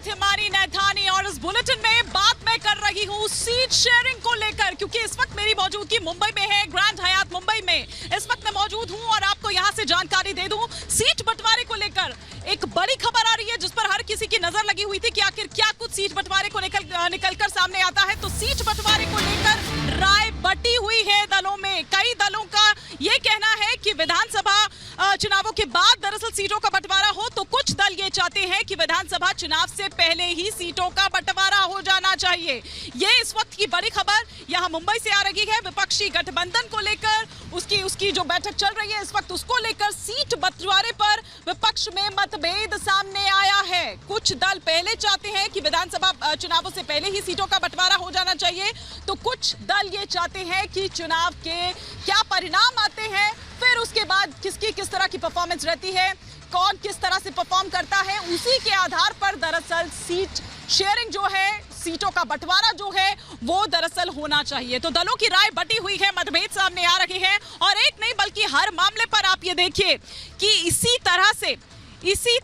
साथ हिमानी नैथानी और इस बुलेटिन में बात मैं कर रही हूँ सीट शेयरिंग को लेकर, क्योंकि इस वक्त मेरी मौजूदगी मुंबई में है, ग्रैंड हयात मुंबई में इस वक्त मैं मौजूद हूँ और आपको यहाँ से जानकारी दे दूँ। सीट बंटवारे को लेकर एक बड़ी खबर आ रही है जिस पर हर किसी की नजर लगी हुई थी कि आखिर क्या कुछ सीट बंटवारे को लेकर निकलकर सामने आता है। तो सीट बंटवारे को लेकर राय बटी हुई है दलों में। कई दलों का ये कहना है कि विधानसभा चुनावों के बाद दरअसल सीटों का बंटवारा हो, तो कुछ दल ये चाहते हैं कि विधानसभा चुनाव से पहले ही सीटों का बंटवारा हो जाना चाहिए। ये इस वक्त की बड़ी खबर यहाँ मुंबई से आ रही है। विपक्षी गठबंधन को लेकर उसकी जो बैठक चल रही है इस वक्त, उसको लेकर सीट बंटवारे पर विपक्ष में मतभेद सामने आया है। कुछ दल पहले चाहते हैं कि विधानसभा चुनावों से पहले ही सीटों का बंटवारा हो जाना चाहिए, तो कुछ दल ये चाहते हैं कि चुनाव के क्या परिणाम आते हैं, फिर उसके बाद किसकी किस तरह की परफॉर्मेंस रहती है, कौन किस तरह से परफॉर्म करता है, उसी के आधार पर दरअसल सीट शेयरिंग जो है, सीटों का बंटवारा जो है वो दरअसल होना चाहिए। तो दलों की राय बटी हुई है, मतभेद सामने आ रहे हैं और एक नहीं बल्कि हर मामले पर आप ये देखिए कि इसी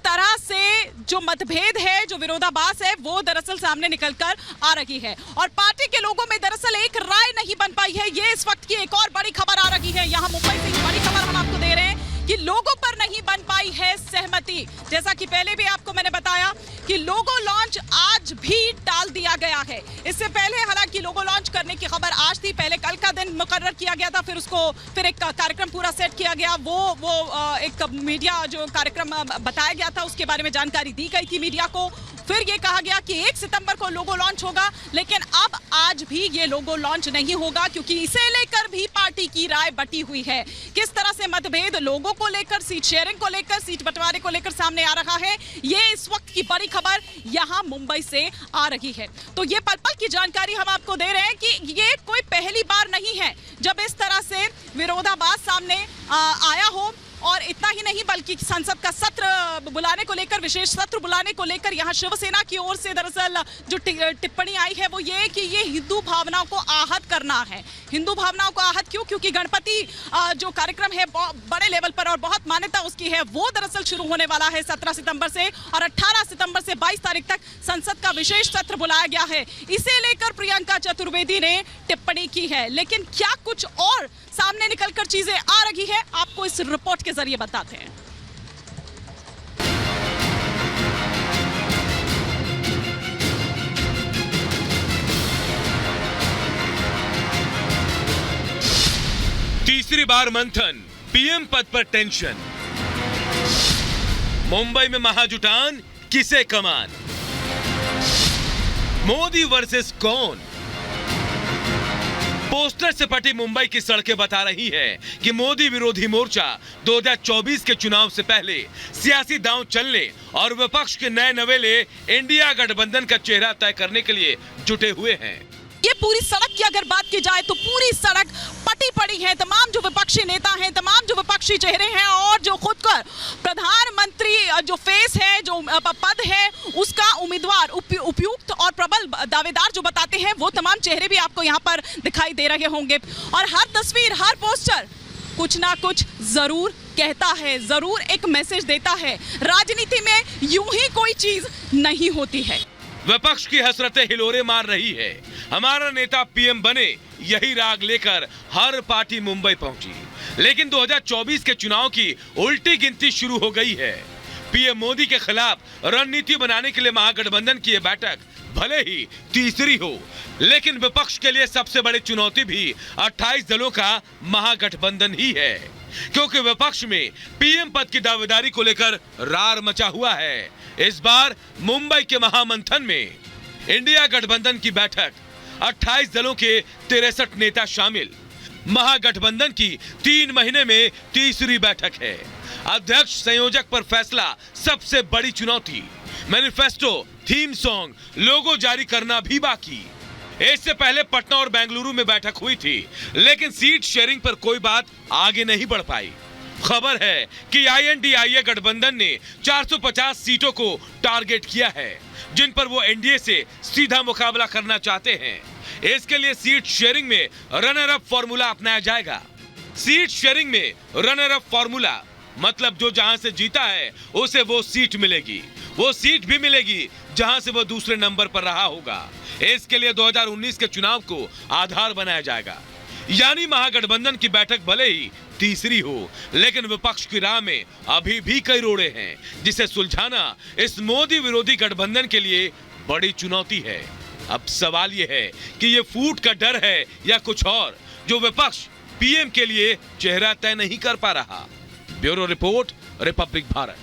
तरह से जो मतभेद है, जो विरोधाभास है, वो दरअसल सामने निकलकर आ रही है और पार्टी के लोगों में दरअसल एक राय नहीं बन पाई है। ये इस वक्त की एक और बड़ी खबर आ रही है। यहाँ मुंबई से ये बड़ी खबर हम आपको दे रहे हैं कि लोगों पर नहीं बन पाई है सहमति। जैसा कि पहले भी आपको मैंने बताया कि लोगो लॉन्च आज भी टाल दिया गया है। इससे पहले हालांकि लोगो लॉन्च करने की खबर आज थी, पहले कल का दिन मुकर्रर किया गया था, फिर एक कार्यक्रम पूरा सेट किया गया। वो एक मीडिया जो कार्यक्रम बताया गया था उसके बारे में जानकारी दी गई थी मीडिया को। फिर ये कहा गया कि 1 सितंबर को लोगो लॉन्च होगा, लेकिन अब आज भी ये लोगो लॉन्च नहीं होगा क्योंकि इसे लेकर भी पार्टी की राय बटी हुई है। किस तरह से मतभेद लोगों को लेकर, सीट शेयरिंग को लेकर, सीट बंटवारे को लेकर सामने आ रहा है, ये इस वक्त की बड़ी खबर यहाँ मुंबई से आ रही है। तो ये पल पल की जानकारी हम आपको दे रहे हैं कि ये कोई पहली बार नहीं है जब इस तरह से विरोधाभास सामने आया हो। और इतना ही नहीं बल्कि संसद का सत्र बुलाने को लेकर, विशेष सत्र बुलाने को लेकर यहाँ शिवसेना की ओर से दरअसल जो टिप्पणी आई है वो ये कि ये हिंदू भावनाओं को आहत करना है। हिंदू भावनाओं को आहत क्यों? क्योंकि गणपति जो कार्यक्रम है बड़े लेवल पर और बहुत मान्यता उसकी है, वो दरअसल शुरू होने वाला है 17 सितंबर से और 18 सितंबर से 22 तारीख तक संसद का विशेष सत्र बुलाया गया है। इसे लेकर प्रियंका चतुर्वेदी ने टिप्पणी की है, लेकिन क्या कुछ और सामने निकलकर चीजें आ रही है, आपको इस रिपोर्ट के जरिए बताते हैं। तीसरी बार मंथन, पीएम पद पर टेंशन, मुंबई में महाजुटान, किसे कमान, मोदी वर्सेस कौन। पोस्टर से पटी मुंबई की सड़कें बता रही है कि मोदी विरोधी मोर्चा 2024 के चुनाव से पहले सियासी दांव चलने और विपक्ष के नए नवेले इंडिया गठबंधन का चेहरा तय करने के लिए जुटे हुए हैं। ये पूरी सड़क की अगर बात की जाए तो पूरी सड़क पटी पड़ी है। तमाम जो विपक्षी नेता हैं, तमाम जो विपक्षी चेहरे हैं और जो खुद कर प्रधानमंत्री जो फेस है, जो पद है, उसका उम्मीदवार उपयुक्त और प्रबल दावेदार जो बताते हैं, वो तमाम चेहरे भी आपको यहाँ पर दिखाई दे रहे होंगे। और हर तस्वीर, हर पोस्टर कुछ ना कुछ जरूर कहता है, जरूर एक मैसेज देता है। राजनीति में यूं ही कोई चीज नहीं होती है। विपक्ष की हसरतें हिलोरे मार रही है। हमारा नेता पीएम बने, यही राग लेकर हर पार्टी मुंबई पहुंची, लेकिन 2024 के चुनाव की उल्टी गिनती शुरू हो गई है। पीएम मोदी के खिलाफ रणनीति बनाने के लिए महागठबंधन की यह बैठक भले ही तीसरी हो, लेकिन विपक्ष के लिए सबसे बड़ी चुनौती भी 28 दलों का महागठबंधन ही है, क्योंकि विपक्ष में पीएम पद की दावेदारी को लेकर रार मचा हुआ है। इस बार मुंबई के महामंथन में इंडिया गठबंधन की बैठक, 28 दलों के 63 नेता शामिल। महागठबंधन की 3 महीने में तीसरी बैठक है। अध्यक्ष संयोजक पर फैसला सबसे बड़ी चुनौती। मैनिफेस्टो, थीम सॉन्ग, लोगो जारी करना भी बाकी। इससे पहले पटना और बेंगलुरु में बैठक हुई थी, लेकिन सीट शेयरिंग पर कोई बात आगे नहीं बढ़ पाई। खबर है कि INDIA गठबंधन ने 450 सीटों को टारगेट किया है, जिन पर वो एनडीए से सीधा मुकाबला करना चाहते हैं। इसके लिए सीट शेयरिंग में रनर अप फॉर्मूला अपनाया जाएगा। सीट शेयरिंग में रनर अप फॉर्मूला मतलब जो जहां से जीता है उसे वो सीट मिलेगी। वो सीट भी मिलेगी जहां से वो दूसरे नंबर पर रहा होगा। इसके लिए 2019 के चुनाव को आधार बनाया जाएगा। यानी महागठबंधन की बैठक भले ही तीसरी हो, लेकिन विपक्ष की राह में अभी भी कई रोड़े हैं, जिसे सुलझाना इस मोदी विरोधी गठबंधन के लिए बड़ी चुनौती है। अब सवाल यह है कि ये फूट का डर है या कुछ और, जो विपक्ष पीएम के लिए चेहरा तय नहीं कर पा रहा। Bureau report, Republic Bharat.